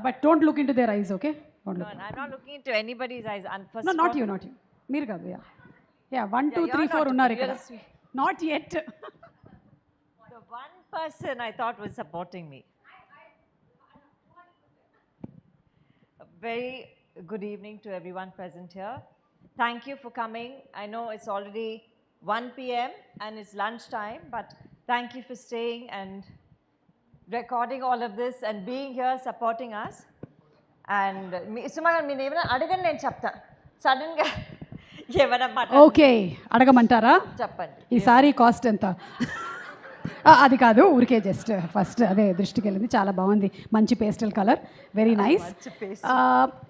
But don't look in to their ice, okay? No, I'm not looking into anybody's eyes. And first No, of not all, you, not you. మీరు కాదు. Yeah 1 2 you're 3 4 not- ఉన్నారు you're ఇక్కడ. a sweet- not at. the one person I thought was supporting me. A very good evening to everyone present here. Thank you for coming. I know it's already 1 p.m. and it's lunchtime, but thank you for staying and recording all of this and being here supporting us. And సుమా మీరు ఏమైనా అడగండి, నేను చెప్తా. సడన్గా ఏమైనా okay, అడగమంటారా? చెప్పండి. ఈ sorry cost ఎంత? అది కాదు, ఊరికే జస్ట్ ఫస్ట్ అదే దృష్టికి వెళ్ళింది. చాలా బాగుంది, మంచి పేస్టల్ కలర్, వెరీ నైస్.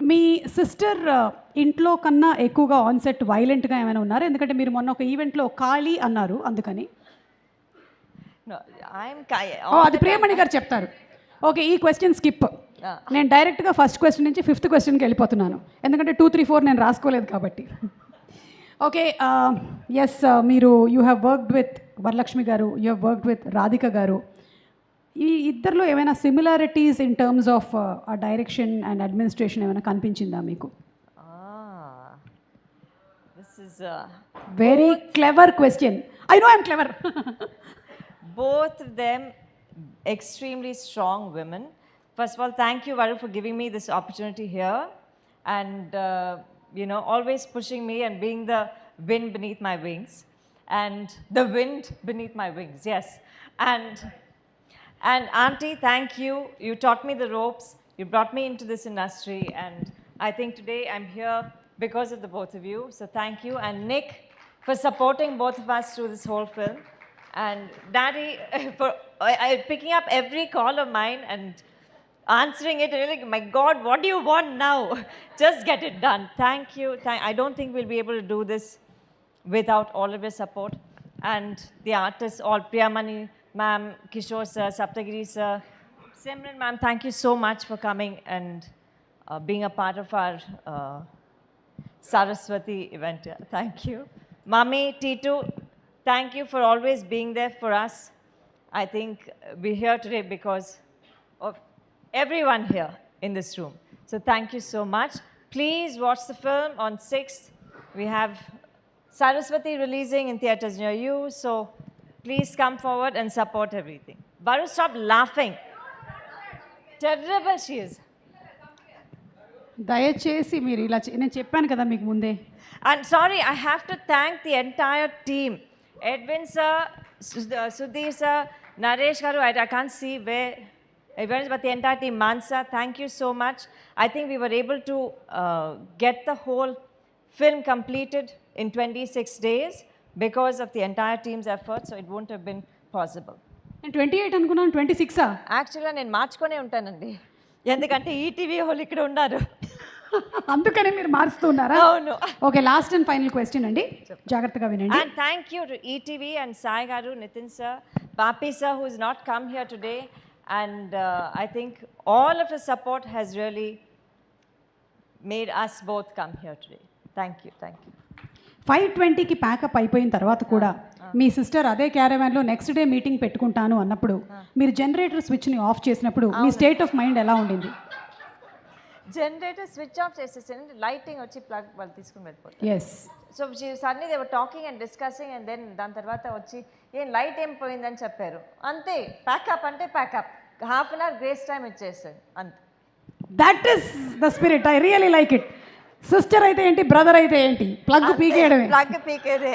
మీ సిస్టర్ ఇంట్లో కన్నా ఎక్కువగా ఆన్ సెట్ వైలెంట్గా ఏమైనా ఉన్నారు? ఎందుకంటే మీరు మొన్న ఒక ఈవెంట్లో ఖాళీ అన్నారు, అందుకని. అది ప్రియమణి గారు చెప్తారు. ఓకే, ఈ క్వశ్చన్ స్కిప్. నేను డైరెక్ట్గా ఫస్ట్ క్వశ్చన్ నుంచి 5th క్వశ్చన్కి వెళ్ళిపోతున్నాను, ఎందుకంటే 2 3 4 నేను రాసుకోలేదు కాబట్టి. ఓకే, ఎస్, మీరు you have worked with Varalakshmi garu, you have worked with Radhika garu. ఈ ఇద్దరిలో ఏమైనా similarities in terms of direction and administration ఏమైనా కనిపించిందా మీకు? This is very clever question. I know I'm clever. Both of them extremely strong women. First of all, thank you, Varu, for giving me this opportunity here and, always pushing me and being the wind beneath my wings. And the wind beneath my wings, yes. And Auntie, thank you. You taught me the ropes. You brought me into this industry. And I think today I'm here because of the both of you. So thank you. And Nick, for supporting both of us through this whole film. And Daddy, for picking up every call of mine and answering it. And like, my God, what do you want now? Just get it done. Thank you. I don't think we'll be able to do this without all of your support. And the artists, all Priyamani ma'am, Kishore sir, Saptagiri sir, Simran ma'am, thank you so much for coming and being a part of our Saraswati event. Thank you. Mami, Titu, thank you for always being there for us. I think we're here today because of everyone here in this room. So thank you so much. Please watch the film on 6th. We have Saraswati releasing in theaters near you. So please come forward and support everything. Varu, stop laughing. Terrible she is. దయచేసి మీరు ఇలా నేను చెప్పాను కదా మీకు ముందే. And sorry, I have to thank the entire team. Edwin sir, Sudhir sir, Naresh garu, I can't see where everyone is, but the entire team, Mansa, thank you so much. I think we were able to get the whole film completed in 26 days because of the entire team's effort, so it wouldn't have been possible. నేను 28 అనుకున్నాను, 26ఆ? యాక్చువల్గా నేను మార్చుకొనే ఉంటానండి, ఎందుకంటే ETV వాళ్ళు ఇక్కడ ఉన్నారు, అందుకనే మీరు మారుస్తున్నారా? అవును. Okay, last and final question అండి, జాగ్రత్తగా వినండి. And thank you to ETV and Sai garu, Nitin sir, Papi sir, who has not come here today. And I think all of his support has really made us both come here today. Thank you, thank you. 5:20కి packup అయిపోయిన తర్వాత కూడా మీ sister అదే క్యారవాన్లో next day meeting పెట్టుకుంటాను అన్నప్పుడు మీరు generator స్విచ్ని of చేసినప్పుడు మీ state of mind ఎలా ఉండింది? జనరేటర్ స్విచ్ ఆఫ్ చేసేసాను, లైటింగ్ వచ్చి ప్లగ్ వాళ్ళు తీసుకుని వెళ్ళిపోతారు. Yes. So suddenly they were talking and discussing and then దాని తర్వాత వచ్చి ఏం లైట్ ఏం పోయిందని చెప్పారు, అంతే. ప్యాకప్ అంటే packup, half an hour grace time ఇచ్చేసాడు, అంతే. That is the spirit, I really like it. Sister అయితే ఏంటి, బ్రదర్ అయితే ఏంటి, ప్లగ్ పీకేయడమే. ప్లగ్ పీకేదే.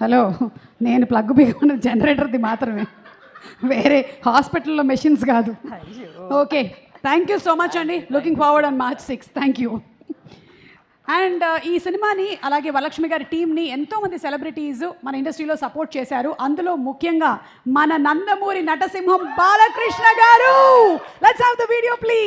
హలో, నేను ప్లగ్ పీకున్నది జనరేటర్ది మాత్రమే, వేరే హాస్పిటల్లో మెషిన్స్ కాదు. Okay, thank you so much అండి. Looking forward on March 6. Thank you. And ఈ సినిమాని అలాగే వరలక్ష్మి గారి టీమ్ని ఎంతోమంది సెలబ్రిటీస్ మన ఇండస్ట్రీలో సపోర్ట్ చేశారు. అందులో ముఖ్యంగా మన నందమూరి నటసింహం బాలకృష్ణ గారు. Let's have the video please.